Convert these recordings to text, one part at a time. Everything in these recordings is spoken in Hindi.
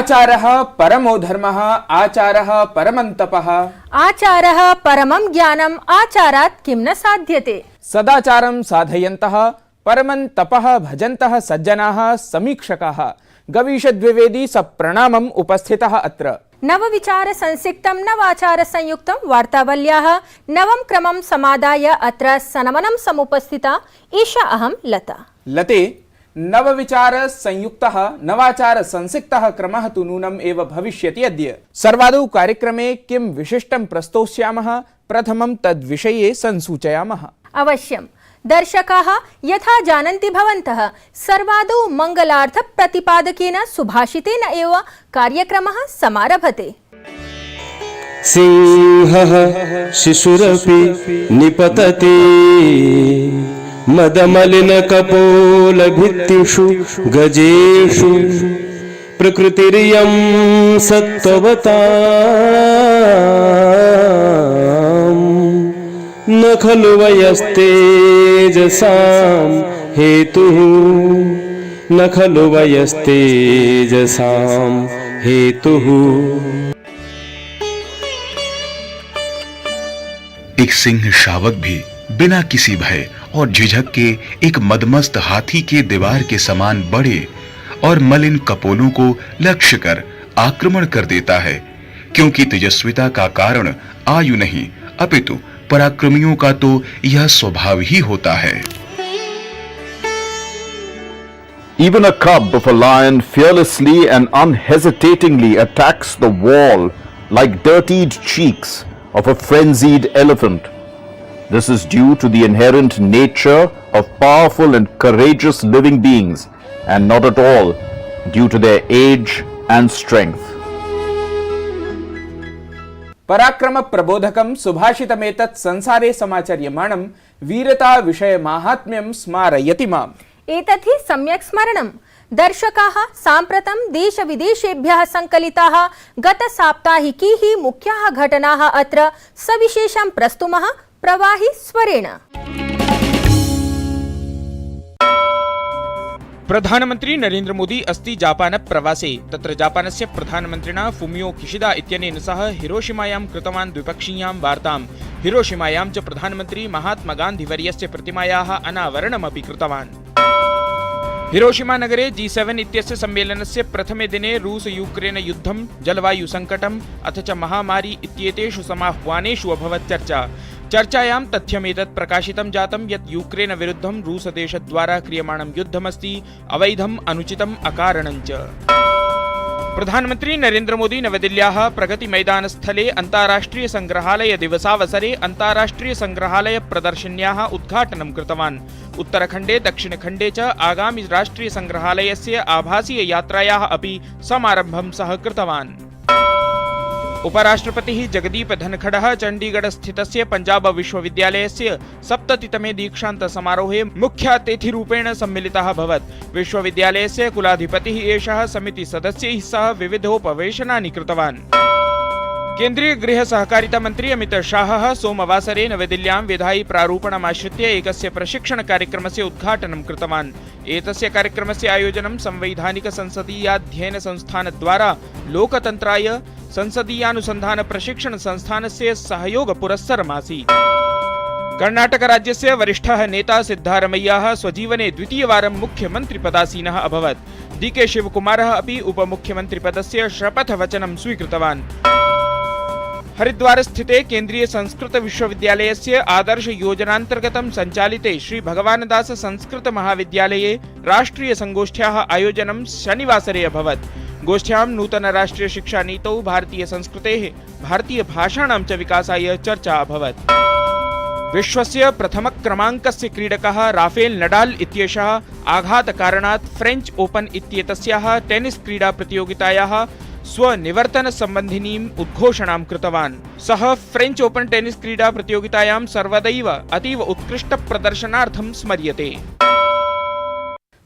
आचारः परमो धर्मः, आचारः परमं तपः, आचारः परमं ज्ञानम्, आचारात् किं न साध्यते। सदाचारं साधयन्तः परमं तपः भजन्तः सज्जनाः समीक्षकाः गवीषद्विवेदी सप्रणामम् उपस्थितः अत्र। नवविचार संसिक्तं नवाचार संयुक्तं वार्तावल्याः नवम क्रमं समादाय अत्र सनमनं समुपस्थिता एषा अहं लता। लते, नवविचार संयुक्तः नवाचार संसिक्तः क्रमः तु नूनम् एव भविष्यति अद्य। सर्वादौ कार्यक्रमे किं विशिष्टं प्रस्तोष्यामः, प्रथमं तद्विषये संसूचयामः। अवश्यं। दर्शकाः यथा जानन्ति भवन्तः, सर्वादौ मंगलार्थ प्रतिपादकेन सुभाषितेन एव कार्यक्रमः समारभते। सिंहः शिशुरपि निपतति मदमलिनकपोलभित्तिषु गजेषु प्रकृतिरियं सत्त्ववताम् न खलु वयस्तेजसां हेतुः, न खलु वयस्तेजसां हेतुः। एक सिंह शावक भी बिना किसी भय और झिझक के एक मदमस्त हाथी के दीवार के समान बड़े और मलिन कपोलों को लक्ष्य कर आक्रमण कर देता है, क्योंकि तेजस्विता का कारण आयु नहीं अपितु पराक्रमियों का तो यह स्वभाव ही होता है। Even a cub of a lion fearlessly and unhesitatingly attacks the wall like dirtied cheeks of a frenzied elephant. This is due to the inherent nature of powerful and courageous living beings, and not at all due to their age and strength. पराक्रम प्रबोधकं सुभाषितमेतत् संसारे समाचर्यमाणं वीरता विषय माहात्म्यं स्मारयति माम्। एतत् हि सम्यक् स्मरणम्। दर्शकाः, साम्प्रतं देश विदेशेभ्यः संकलिताः गत साप्ताहिकीः मुख्याः घटनाः अत्र सविशेषं प्रस्तुमः प्रवाही स्वरेण। प्रधानमंत्री नरेंद्र मोदी अस्ति जापान प्रवासे। तत्र जापानस्य प्रधानमन्त्रिणा फुमियो किशिदा इत्यनेन सह हिरोशिमायां कृतवान् द्विपक्षीयां वार्तां। हिरोशिमायां च प्रधानमन्त्री महात्मा गान्धी वर्यस्य प्रतिमायाः अनावरणमपि कृतवान्। हिरोशिमा नगरे G7 इत्यस्य सम्मेलनस्य प्रथमे दिने रूस यूक्रेन युद्धं, जलवायु संकटम् अथ च महामारी इत्येतेषु समाह्वानेषु अभवत् चर्चा। चर्चायां तथ्यमेतत् प्रकाशितं जातं यत् यूक्रेन विरुद्धं रूसदेशद्वारा क्रियमाणं युद्धमस्ति अवैधम्, अनुचितम्, अकारणं च। प्रधानमन्त्री नरेंद्र मोदी नवदिल्ल्याः प्रगति मैदानस्थले अन्ताराष्ट्रिय संग्रहालय दिवसावसरे अन्ताराष्ट्रिय संग्रहालय प्रदर्शन्याः उद्घाटनं कृतवान्। उत्तरखण्डे, दक्षिणखण्डे च आगामि राष्ट्रिय संग्रहालयस्य आभासीय यात्रायाः अपि समारम्भं सः कृतवान्। उपराष्ट्रपतिः जगदीप धनखडः चण्डीगढ़ स्थितस्य पंजाब विश्वविद्यालयस्य 70तमे दीक्षान्त समारोहे मुख्यातिथिरूपेण सम्मिलितः अभवत्। विश्वविद्यालयस्य कुलाधिपतिः एषः समिति सदस्यैः सह विविधोपवेशनानि कृतवान्। केन्द्रीय गृह सहकारिता मंत्री अमित शाहः सोमवासरे नवदिल्ल्यां विधायि प्रारूपणमाश्रित्य एकस्य प्रशिक्षण कार्यक्रमस्य उद्घाटनं कृतवान्। एतस्य कार्यक्रमस्य आयोजनं संवैधानिक संसदीयाध्ययन संस्थानद्वारा लोकतन्त्राय संसदीयानुसन्धान प्रशिक्षण संस्थानस्य सहयोग पुरस्सरमासीत्। कर्णाटक राज्यस्य वरिष्ठः नेता सिद्धारमैयाः स्वजीवने द्वितीयवारं मुख्यमन्त्रिपदासीनः अभवत्। डीके शिवकुमारः अपि उपमुख्यमन्त्रिपदस्य शपथवचनं स्वीकृतवान्। हरिद्वार स्थिते केन्द्रीय संस्कृत विश्वविद्यालयस्य आदर्श योजनान्तर्गतं सञ्चालिते श्री भगवानदास संस्कृत महाविद्यालये राष्ट्रिय संगोष्ठ्याः आयोजनं शनिवासरे अभवत्। गोष्ठ्यां नूतन राष्ट्रिय शिक्षा नीतौ भारतीय संस्कृतेः, भारतीय भाषाणां च विकासाय चर्चा अभवत्। विश्वस्य प्रथमक्रमाङ्कस्य क्रीडकः राफेल नडाल इत्येषः आघातकारणात् फ्रेंच ओपन इत्येतस्याः टेनिस क्रीडा प्रतियोगितायाः स्वनिवर्तन संबन्धिनीम् उद्घोषणां कृतवान्। सः फ्रेंच ओपन टेनिस क्रीडा प्रतियोगितायां सर्वदैव अतीव उत्कृष्ट प्रदर्शनार्थं स्मर्यते।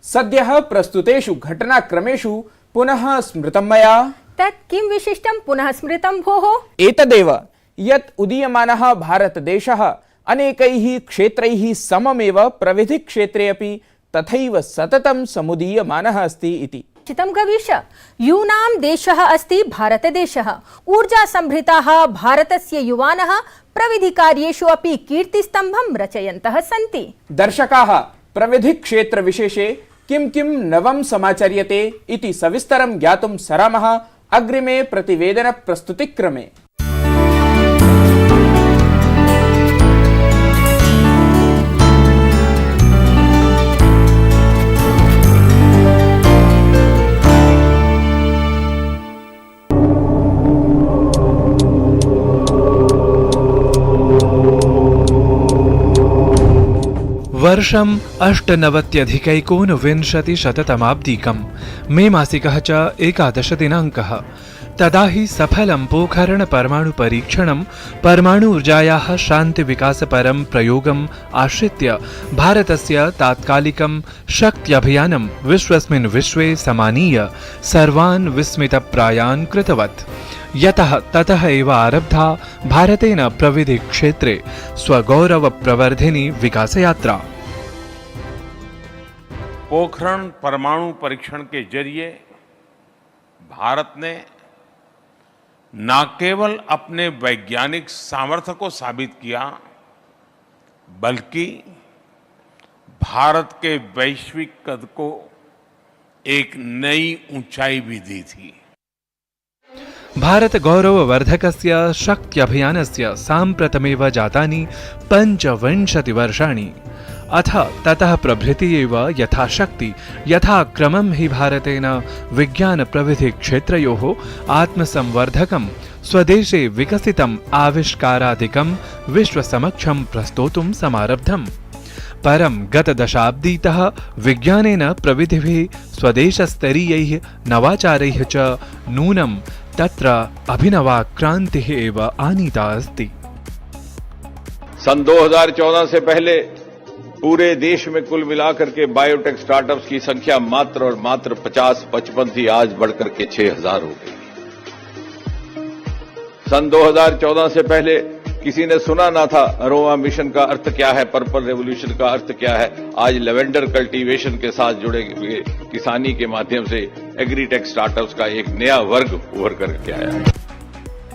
सद्यः प्रस्तुतेषु घटनाक्रमेषु पुनः स्मृतं मया। तत् किं विशिष्टं पुनः स्मृतं भोः? एतदेव यत् उदीयमानः भारतदेशः अनेकैः क्षेत्रैः सममेव प्रविधि क्षेत्रे अपि तथैव सततं समुदीयमानः अस्ति इति। चितं गवीष यूनां देशः अस्ति भारतदेशः। ऊर्जा संभृताः भारतस्य युवानः प्रविधिकार्येषु अपि कीर्तिस्तम्भं रचयन्तः सन्ति। दर्शकाः प्रविधि क्षेत्र विशेषे किं किं नवं समाचर्यते इति सविस्तरं ज्ञातुं सरामः अग्रिमे प्रतिवेदन प्रस्तुतिक्रमे। वर्षम् 98,1920 मे मासिकः च 11 दिनाङ्कः। तदा हि सफलं पोखरण परमाणु परीक्षणं परमाणु ऊर्जायाः शान्तिविकासपरं प्रयोगम् आश्रित्य भारतस्य तात्कालिकं शक्त्यभियानं विश्वस्मिन् विश्वे समानीय सर्वान् विस्मितप्रायान् कृतवत्। यतः ततः एव आरब्धा भारतेन प्रविधि क्षेत्रे स्वगौरवप्रवर्धिनी विकासयात्रा। पोखरण परमाणु परीक्षण के जरिए भारत ने न केवल अपने वैज्ञानिक सामर्थ्य को साबित किया, बल्कि भारत के वैश्विक कद को एक नई ऊंचाई भी दी थी। भारत गौरववर्धकस्य शक्त्यभियानस्य साम्प्रतमेव जातानि 25 वर्षाणि। अथ ततः प्रभृति एव यथाशक्ति यथाक्रमं हि भारतेन विज्ञानप्रविधि क्षेत्रयोः आत्मसंवर्धकं स्वदेशे विकसितम् आविष्कारादिकं विश्वसमक्षं प्रस्तोतुं समारब्धम्। परं गतदशाब्दीतः विज्ञानेन प्रविधिभिः स्वदेशस्तरीयैः नवाचारैः च नूनं तत्र अभिनवा क्रांतिः एव आनीता अस्ति। सन 2014 से पहले पूरे देश में कुल मिलाकर के बायोटेक स्टार्टअप्स की संख्या मात्र और मात्र 50-55 थी, आज बढ़कर के 6000 हो गई। सन 2014 से पहले किसी ने सुना ना था अरोमा मिशन का अर्थ क्या है, पर्पल रेवोल्यूशन का अर्थ क्या है। आज लेवेंडर कल्टीवेशन के साथ जुड़े हुए किसानी के माध्यम से एग्रीटेक स्टार्टअप्स का एक नया वर्ग उभर करके आया है।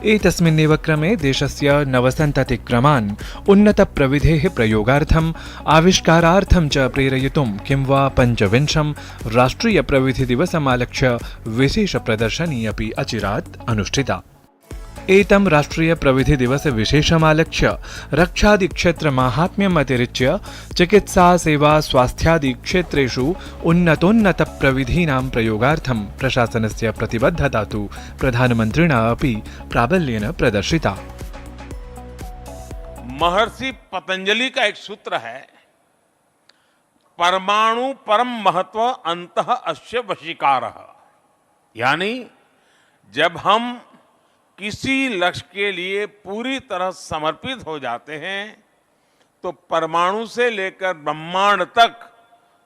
एतस्मिन्नेव क्रमे देशस्य नवसन्ततिक्रमान् उन्नतप्रविधेः प्रयोगार्थम् आविष्कारार्थं च प्रेरयितुं किं वा 25 राष्ट्रियप्रविधिदिवसमालक्ष्य विशेषप्रदर्शनी अपि अचिरात् अनुष्ठिता। एतं राष्ट्रियप्रविधिदिवसविशेषमालक्ष्य रक्षादिक्षेत्रमाहात्म्यम् अतिरिच्य चिकित्सा सेवा स्वास्थ्यादिक्षेत्रेषु उन्नतोन्नतप्रविधीनां प्रयोगार्थं प्रशासनस्य प्रतिबद्धता तु प्रधानमन्त्रिणा अपि प्राबल्येन प्रदर्शिता। महर्षि पतंजलि का एक सूत्र है, परमाणु परम महत्व अंतः अस्य वशीकारः। यानी जब हम किसी लक्ष्य के लिए पूरी तरह समर्पित हो जाते हैं तो परमाणु से लेकर ब्रह्मांड तक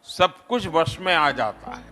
सब कुछ वश में आ जाता है।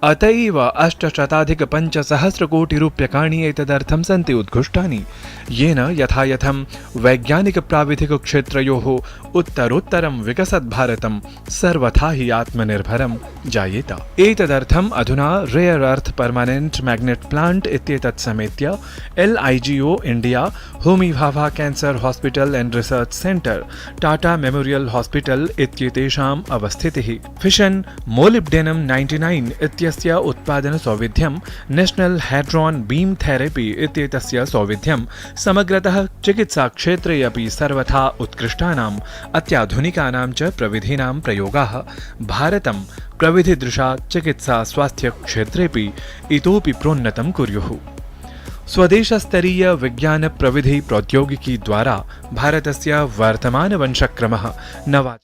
अतएव 800,500,000,000,000 एतदर्थं सन्ति उद्घुष्टानि, येन यथायथं वैज्ञानिकप्राविधिकक्षेत्रयोः उत्तरोत्तरं विकसत् भारतं सर्वथा हि आत्मनिर्भरं जायेत। एतदर्थम् अधुना rare earth permanent magnet plant इत्येतत् समेत्य LIGO India, Homi Bhabha cancer hospital and research centre, Tata memorial hospital इत्येतेषाम् अवस्थितिः। फिशन मोलिब्डेनम 99 इत्यस्य उत्पादन सौविध्यं, नेशनल हैड्रॉन बीम थेरेपी इत्येतस्य सौविध्यं समग्रतः चिकित्सा क्षेत्रे अपि सर्वथा उत्कृष्टानाम् अत्याधुनिकानां च प्रविधीनां प्रयोगाः भारतं प्रविधिदृशा चिकित्सा स्वास्थ्य क्षेत्रेपि इतोपि प्रोन्नतं कुर्युः। स्वदेशस्तरीय विज्ञान प्रविधि प्रौद्योगिकी द्वारा भारतस्य वर्तमान वंशक्रमः नवा।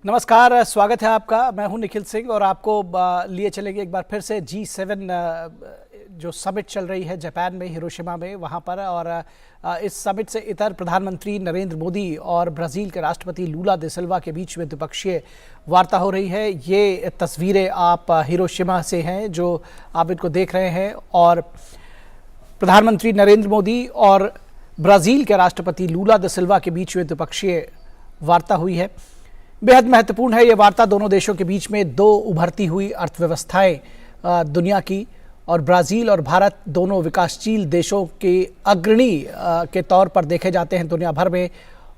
नमस्कार, स्वागत है आपका। मैं हूं निखिल सिंह और आपको लिए चलेंगे एक बार फिर से G7 जो समिट चल रही है जापान में, हिरोशिमा में, वहां पर। और इस समिट से इतर प्रधानमंत्री नरेंद्र मोदी और ब्राज़ील के राष्ट्रपति लूला दा सिल्वा के बीच में द्विपक्षीय वार्ता हो रही है। ये तस्वीरें आप हिरोशिमा से हैं जो आप इनको देख रहे हैं। और प्रधानमंत्री नरेंद्र मोदी और ब्राज़ील के राष्ट्रपति लूला दा सिल्वा के बीच में द्विपक्षीय वार्ता हुई है। बेहद महत्वपूर्ण है ये वार्ता दोनों देशों के बीच में। दो उभरती हुई अर्थव्यवस्थाएं दुनिया की, और ब्राज़ील और भारत दोनों विकासशील देशों के अग्रणी के तौर पर देखे जाते हैं दुनिया भर में।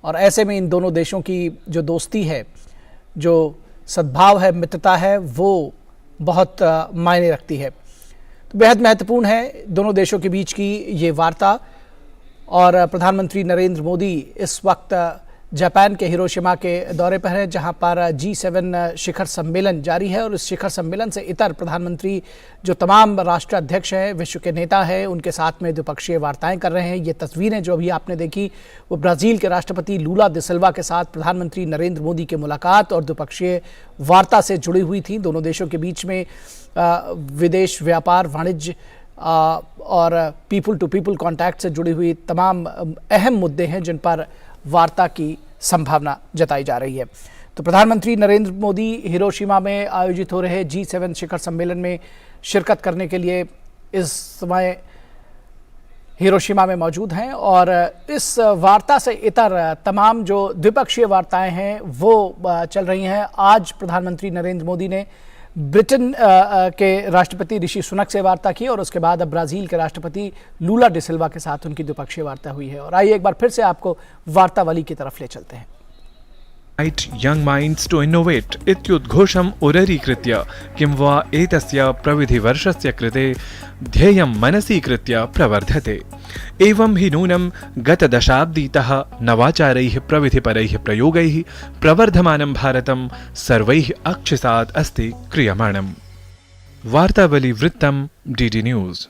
और ऐसे में इन दोनों देशों की जो दोस्ती है, जो सद्भाव है, मित्रता है, वो बहुत मायने रखती है। तो बेहद महत्वपूर्ण है दोनों देशों के बीच की ये वार्ता। और प्रधानमंत्री नरेंद्र मोदी इस वक्त जापान के हिरोशिमा के दौरे पर है, जहां पर G7 शिखर सम्मेलन जारी है। और इस शिखर सम्मेलन से इतर प्रधानमंत्री जो तमाम राष्ट्राध्यक्ष हैं, विश्व के नेता हैं, उनके साथ में द्विपक्षीय वार्ताएं कर रहे हैं। ये तस्वीरें जो अभी आपने देखी वो ब्राज़ील के राष्ट्रपति लूला दा सिल्वा के साथ प्रधानमंत्री नरेंद्र मोदी की मुलाकात और द्विपक्षीय वार्ता से जुड़ी हुई थी। दोनों देशों के बीच में विदेश व्यापार, वाणिज्य और पीपल टू पीपल कॉन्टैक्ट से जुड़ी हुई तमाम अहम मुद्दे हैं जिन पर वार्ता की संभावना जताई जा रही है। तो प्रधानमंत्री नरेंद्र मोदी हिरोशिमा में आयोजित हो रहे G7 शिखर सम्मेलन में शिरकत करने के लिए इस समय हिरोशिमा में मौजूद हैं। और इस वार्ता से इतर तमाम जो द्विपक्षीय वार्ताएं हैं वो चल रही हैं। आज प्रधानमंत्री नरेंद्र मोदी ने ब्रिटेन के राष्ट्रपति ऋषि सुनक से वार्ता की, और उसके बाद अब ब्राज़ील के राष्ट्रपति लूला दा सिल्वा के साथ उनकी द्विपक्षीय वार्ता हुई है। और आइए एक बार फिर से आपको वार्तावली की तरफ ले चलते हैं। young minds to innovate इत्युद्घोषम् उररीकृत्य किं वा एतस्य प्रविधिवर्षस्य कृते ध्येयं मनसीकृत्य प्रवर्धते। एवं हि नूनं गतदशाब्दीतः नवाचारैः प्रविधिपरैः प्रयोगैः प्रवर्धमानं भारतं सर्वैः अक्षिसात् अस्ति क्रियमाणम्। वार्तावली वृत्तं DD न्यूज़।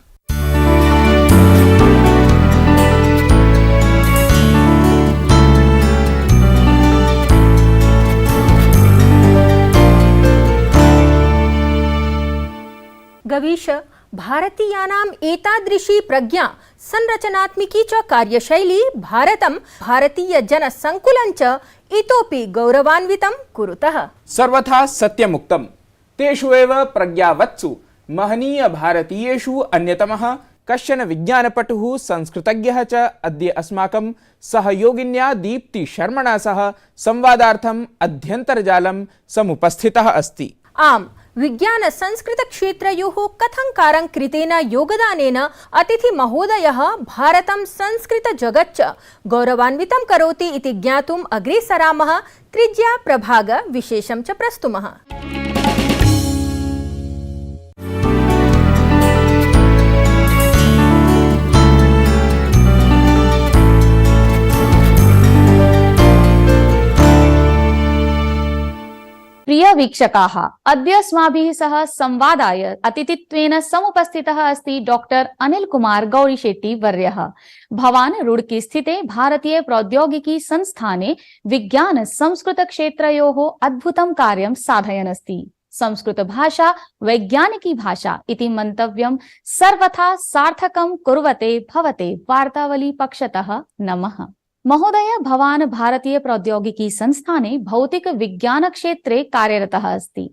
गवीश भारतीयानाम् एतादृशी प्रज्ञा संरचनात्मिकी च कार्यशैली भारतं भारतीयजनसङ्कुलं च इतोपि गौरवान्वितं कुरुतः। सर्वथा सत्यमुक्तम्। तेषु एव प्रज्ञावत्सु महनीय भारतीयेषु अन्यतमः कश्चन विज्ञानपटुः संस्कृतज्ञः च अद्य अस्माकं सहयोगिन्या दीप्ति शर्मणा सह संवादार्थम् अध्यन्तर्जालं समुपस्थितः अस्ति। आम्, विज्ञान संस्कृत क्षेत्रयोः कथंकारं कृतेन योगदानेन अतिथि महोदयः भारतं संस्कृत जगच्च गौरवान्वितं करोति इति ज्ञातुम् अग्रेसरामः। त्रिज्या प्रभाग विशेषं च प्रस्तुमः। प्रिय वीक्षकाः, अद्य अस्माभिः सह संवादाय अतिथित्वेन समुपस्थितः अस्ति डॉक्टर अनिल कुमार गौरीशेट्टी वर्यः। भवान् रुड़की स्थिते भारतीय प्रौद्योगिकी संस्थाने विज्ञान संस्कृत क्षेत्रयोः अद्भुतं कार्यं साधयन् अस्ति। संस्कृत भाषा वैज्ञानिकी भाषा इति मन्तव्यं सर्वथा सार्थकं कुर्वते भवते वार्तावली पक्षतः नमः। महोदय, भवान् भारतीय प्रौद्योगिकी संस्थाने भौतिक विज्ञान क्षेत्रे कार्यरतः अस्ति।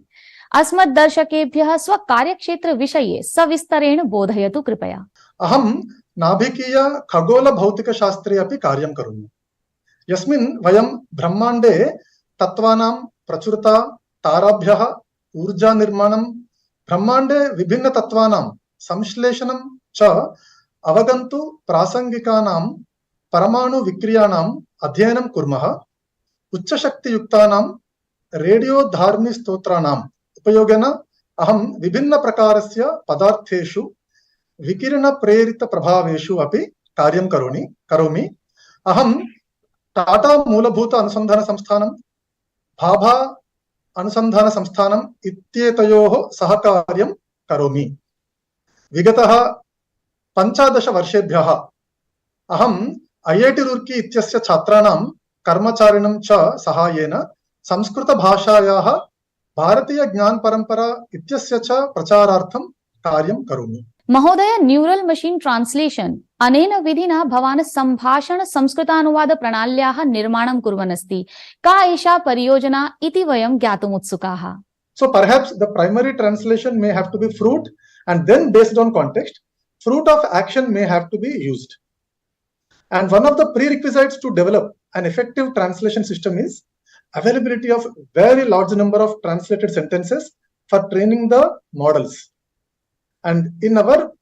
अस्मत् दर्शकेभ्यः स्वकार्यक्षेत्र विषये सविस्तरेण बोधयतु कृपया। अहं नाभिकीय खगोल भौतिक शास्त्रे अपि कार्यं करोमि, यस्मिन् वयं ब्रह्माण्डे तत्त्वानां प्रचुरता, ताराभ्यः ऊर्जा निर्माणं, ब्रह्माण्डे विभिन्न तत्त्वानां संश्लेषणं च अवगन्तु प्रासंगिकानां परमाणु विक्रियाणाम् अध्ययनं कुर्मः। उच्चशक्तियुक्तानां रेडियोधार्मि स्तोत्राणाम् उपयोगेन अहं विभिन्न प्रकारस्य पदार्थेषु विकिरण प्रेरित प्रभावेषु अपि कार्यं करोमि। अहं टाटा मूलभूत अनुसंधान संस्थानं, भाभा अनुसंधान संस्थानम् इत्येतयोः सहकार्यं करोमि। विगतः 15 वर्षेभ्यः अहं IIT रुर्की इत्यस्य छात्राणां कर्मचारिणां च सहायेन संस्कृत भाषायाः भारतीय ज्ञान परंपरा इत्यस्य च प्रचारार्थं कार्यं करोमि। महोदय, न्यूरल मशीन ट्रांसलेशन अनेन विधिना भवान् संभाषण संस्कृतानुवाद प्रणाल्याः निर्माणं कुर्वन् अस्ति। का एषा परियोजना इति वयं ज्ञातुम् उत्सुकाः। So perhaps the primary translation may have to be fruit, and then based on context, fruit of action may have to be used. And one of the prerequisites to develop an effective translation system is availability of very large number of translated sentences for training the models. And in our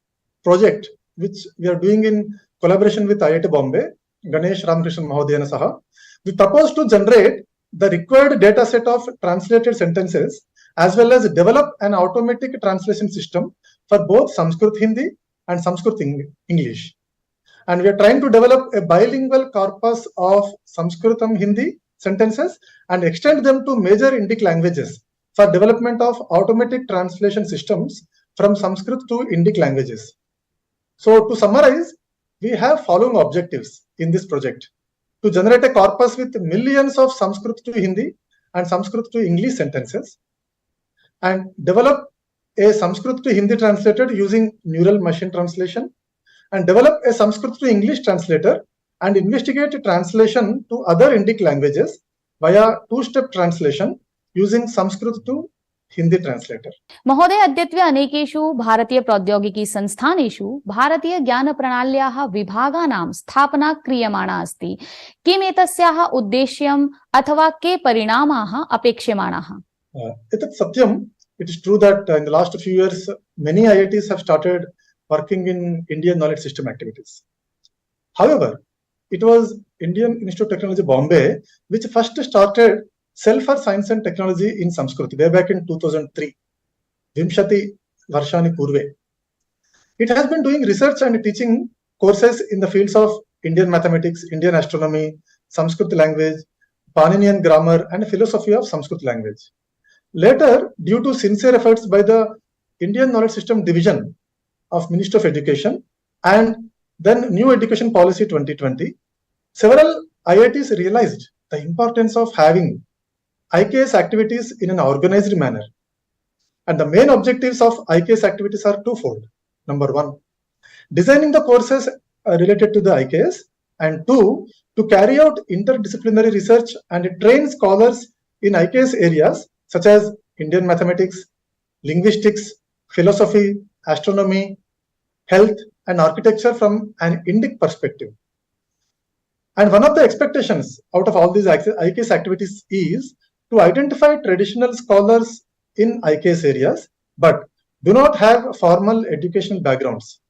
project, which we are doing in collaboration with IIT Bombay, Ganesh Ramakrishnan Mahodayana Saha, we propose to generate the required data set of translated sentences as well as develop an automatic translation system for both Sanskrit Hindi and Sanskrit English. And we are trying to develop a bilingual corpus of Sanskritam Hindi sentences and extend them to major Indic languages for development of automatic translation systems from Sanskrit to Indic languages. So to summarize, we have following objectives in this project: to generate a corpus with millions of Sanskrit to Hindi and Sanskrit to English sentences, and develop a Sanskrit to Hindi translator using neural machine translation, and develop a Sanskrit to English translator and investigate translation to other Indic languages via two-step translation using Sanskrit to Hindi translator. महोदय, अद्यत्वे अनेकेषु भारतीय प्रौद्योगिकी संस्थानेषु भारतीय ज्ञान प्रणाल्याः विभागानां स्थापना क्रियमाणा अस्ति। किम् एतस्याः उद्देश्यम् अथवा के परिणामाः अपेक्ष्यमाणाः? एतत् सत्यम्। It is true that in the last few years many IITs have started working in Indian knowledge system activities. However, it was Indian Institute of Technology Bombay which first started Cell for Science and Technology in Sanskrit way back in 2003, Vimshati Varshani Purve. It has been doing research and teaching courses in the fields of Indian mathematics, Indian astronomy, Sanskrit language, Paninian grammar and philosophy of Sanskrit language. Later, due to sincere efforts by the Indian Knowledge System Division of Ministry of Education and then New Education Policy 2020, several IITs realized the importance of having IKS activities in an organized manner. And the main objectives of IKS activities are twofold. Number one, designing the courses related to the IKS, and two, to carry out interdisciplinary research and train scholars in IKS areas such as Indian mathematics, linguistics, philosophy, astronomy, health, and architecture from an Indic perspective. And one of the expectations out of all these IKS activities is to identify traditional scholars in IKS areas, but do not have formal educational backgrounds,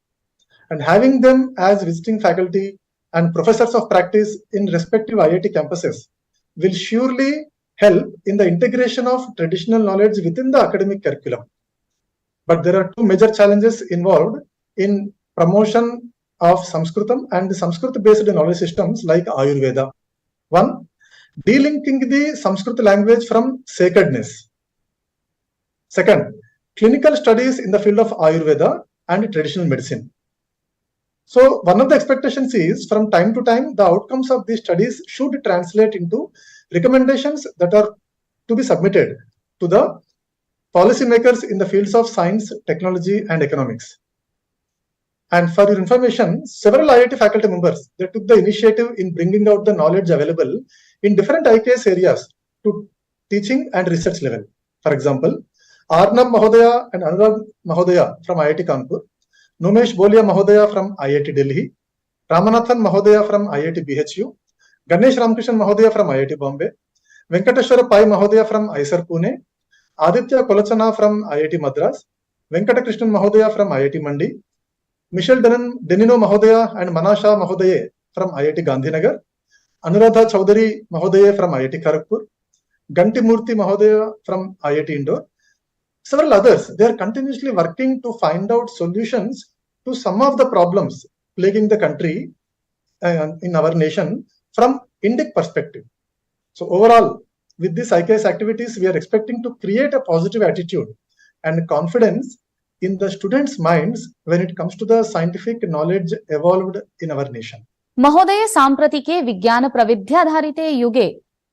and having them as visiting faculty and professors of practice in respective IIT campuses will surely help in the integration of traditional knowledge within the academic curriculum. But there are two major challenges involved in promotion of Sanskritam and the Sanskrit-based knowledge systems like Ayurveda. One, delinking the Sanskrit language from sacredness. Second, clinical studies in the field of Ayurveda and traditional medicine. So one of the expectations is from time to time, the outcomes of these studies should translate into recommendations that are to be submitted to the policymakers in the fields of science, technology, and economics. And for your information, several IIT faculty members, they took the initiative in bringing out the knowledge available in different IKS areas to teaching and research level. For example, Arnab Mahodaya and Anurag Mahodaya from IIT Kanpur, Numesh Bolia Mahodaya from IIT Delhi, Ramanathan Mahodaya from IIT BHU, Ganesh Ramakrishnan Mahodaya from IIT Bombay, Venkateshwara Pai Mahodaya from IISER Pune, Aditya Kolachana from IIT Madras, Venkatakrishnan Mahodaya from IIT Mandi, Michelle Denino Mahodaya and Manasha Mahodaye from IIT Gandhinagar, Anuradha Chaudhary Mahodaye from IIT Kharagpur, Ganti Murthy Mahodaya from IIT Indore, several others. They are continuously working to find out solutions to some of the problems plaguing the country in our nation from Indic perspective. So overall, with these IKS activities, we are expecting to create a positive attitude and confidence in the students' minds when it comes to the scientific knowledge evolved in our nation. महोदय, साम्प्रतिके विज्ञान प्रविध्याधारिते युगे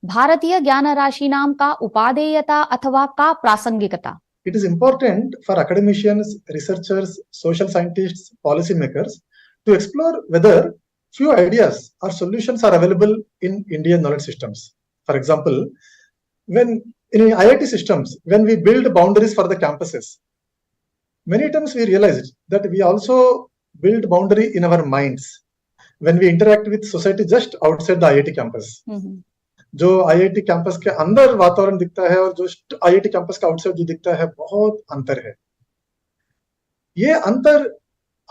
भारतीय ज्ञान राशीनां का उपादेयता अथवा का प्रासंगिकता? It is important for academicians, researchers, social scientists, policymakers to explore whether few ideas or solutions are available in Indian knowledge systems. For example, when in IIT systems, when we build boundaries for the campuses, many times we realized that we also build boundary in our minds when we interact with society just outside the IIT campus. जो आईआईटी कैंपस के अंदर वातावरण दिखता है और जो आईआईटी कैंपस का आउटसाइड जो दिखता है, बहुत अंतर है। ये अंतर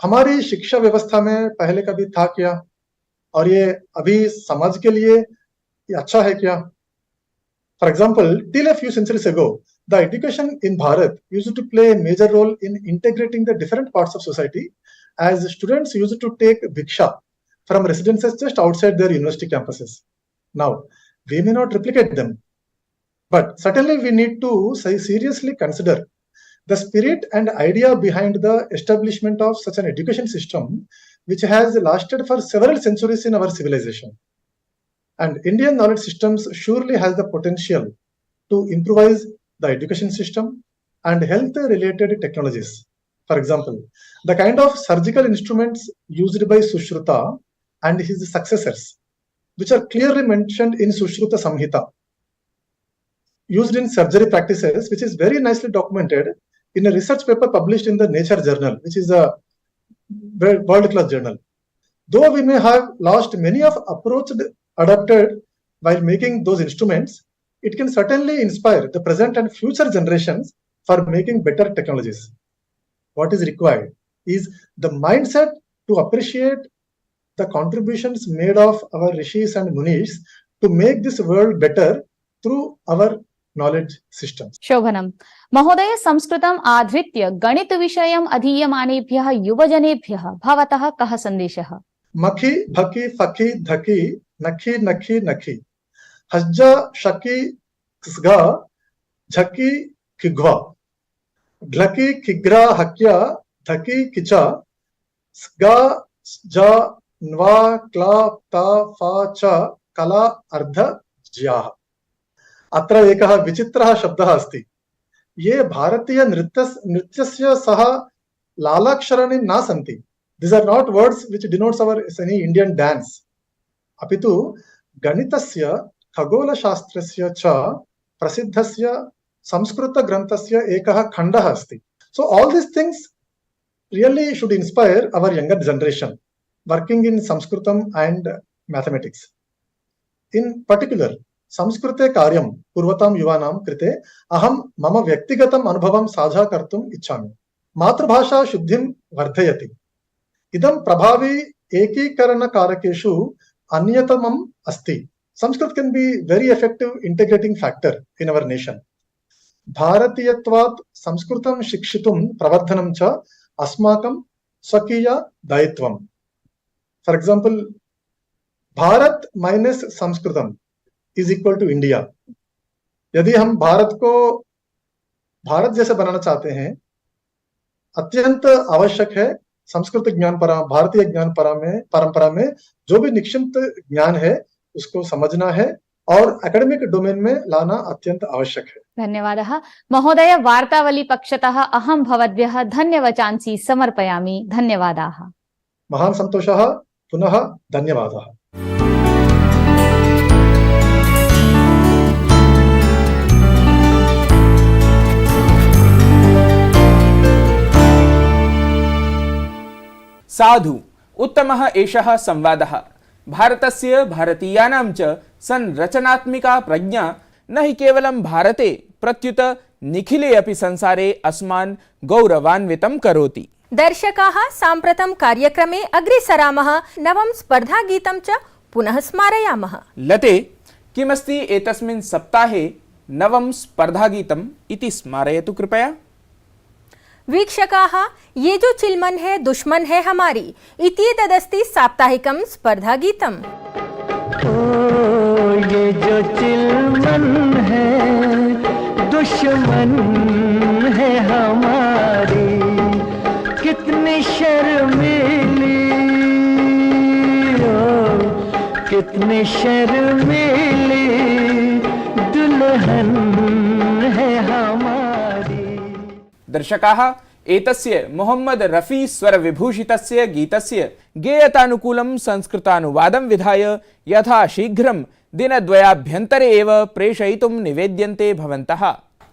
हमारी शिक्षा व्यवस्था में पहले कभी था क्या, और ये अभी समाज के लिए ये अच्छा है क्या? For example, till a few centuries ago, the education in Bharat used to play a major role in integrating the different parts of society, as students used to take bhiksha from residences just outside their university campuses. Now, we may not replicate them, but certainly we need to seriously consider the spirit and idea behind the establishment of such an education system, which has lasted for several centuries in our civilization. And Indian knowledge systems surely has the potential to improvise the education system and health-related technologies. For example, the kind of surgical instruments used by Sushruta and his successors, which are clearly mentioned in Sushruta Samhita, used in surgery practices, which is very nicely documented in a research paper published in the Nature Journal, which is a world-class journal. Though we may have lost many of approach adopted while making those instruments, it can certainly inspire the present and future generations for making better technologies. What is required is the mindset to appreciate the contributions made of our rishis and munis to make this world better through our knowledge systems. शोभनम्। महोदय, संस्कृतम् आधृत्य गणित विषयम् अधीयमानेभ्यः युवजनेभ्यः भवतः कः सन्देशः? मखी भकी फकी धकी नखी नखी नखी हज्जा शकी स्गा झकी खिग्वा ढलकी खिग्रा हक्या धकी किचा स्गा जा न्वा क्ला ता फा च कला अर्ध ज्याः। अत्र एकः विचित्रः शब्दः अस्ति। ये भारतीय नृत्यस्य सह लालाक्षराणि न सन्ति। These are not words which denotes our any Indian dance. अपितु गणितस्य खगोलशास्त्रस्य च प्रसिद्धस्य संस्कृतग्रन्थस्य एकः खण्डः अस्ति. So all these things really should inspire our younger generation working in Sanskritam and mathematics. In particular, संस्कृते कार्यं कुर्वतां युवानां कृते अहं मम व्यक्तिगतम् अनुभवं साझा कर्तुम् इच्छामि। मातृभाषा शुद्धिं वर्धयति। इदं प्रभावी एकीकरणकारकेषु अन्यतमम् अस्ति। Sanskrit can be very effective integrating factor in our nation. भारतीयत्वात् संस्कृतं शिक्षितुं प्रवर्धनं च अस्माकं स्वकीय दायित्वम्। For example, भारत माइनस संस्कृतम is equal to India. यदि हम भारत को भारत जैसे बनाना चाहते हैं, अत्यंत आवश्यक है संस्कृत ज्ञान भारतीय ज्ञान परंपरा में जो भी निक्षिप्त ज्ञान है उसको समझना है और एकेडमिक डोमेन में लाना अत्यंत आवश्यक है। धन्यवादः महोदय। वार्तावली पक्षतः अहं भवद्भ्यः धन्यवाचांसि समर्पयामि। धन्यवादाः। महान् सन्तोषः। पुनः धन्यवादः। साधु उत्तमः एषः संवादः। भारतस्य भारतीयानां च संरचनात्मिका प्रज्ञा न हि केवलं भारते प्रत्युत निखिले अपि संसारे अस्मान् गौरवान्वितं करोति। दर्शकाः साम्प्रतं कार्यक्रमे अग्रेसरामः। नवं स्पर्धागीतं च पुनः स्मारयामः। लते किमस्ति एतस्मिन् सप्ताहे नवं स्पर्धागीतम् इति स्मारयतु कृपया। वीक्षकाः, ये जो चिलमन है दुश्मन है हमारी इत्येतदस्ति साप्ताहिकं स्पर्धागीतम्। ये जो चिलमन है दुश्मन है हमारी, कितनी शर्मीली कितनी शर्मीली दुल्हन है हमारी। दर्शकाः, एतस्य मोहम्मद रफी स्वर विभूषितस्य गीतस्य गेयतानुकूलं संस्कृतानुवादं विधाय यथा शीघ्रं दिनद्वयाभ्यन्तरे एव प्रेषयितुं निवेद्यन्ते भवन्तः।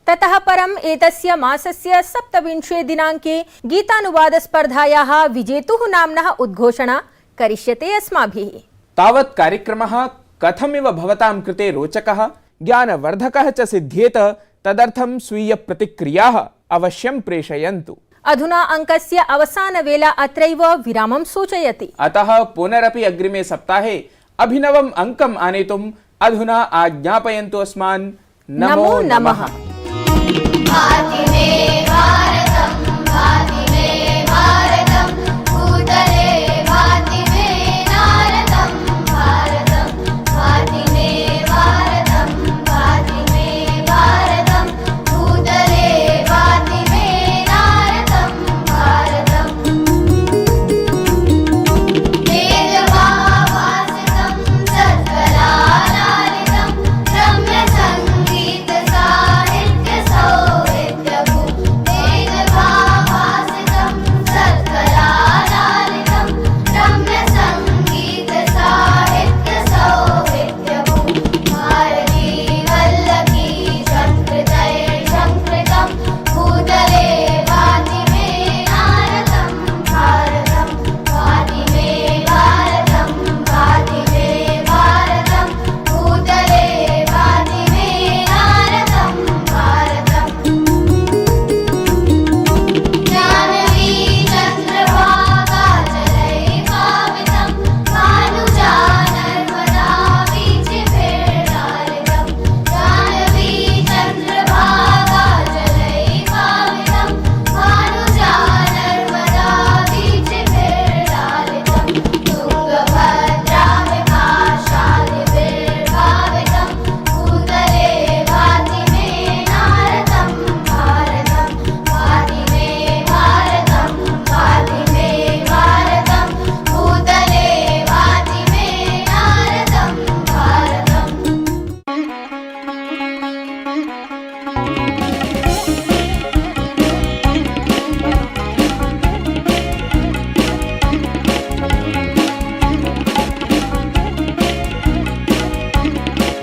ततः परम् एतस्य मासस्य 27 दिनाङ्के गीतानुवादस्पर्धायाः विजेतुः नाम्नः उद्घोषणा करिष्यते अस्माभिः। तावत् कार्यक्रमः कथमिव भवतां कृते रोचकः ज्ञानवर्धकः च सिद्ध्येत तदर्थं स्वीय प्रतिक्रियाः अवश्यं प्रेषयन्तु। अधुना अङ्कस्य अवसानवेला अत्रैव विरामं सूचयति। अतः पुनरपि अग्रिमे सप्ताहे अभिनवम् अङ्कम् आनेतुम् अधुना आज्ञापयन्तु अस्मान्। नमो नमः।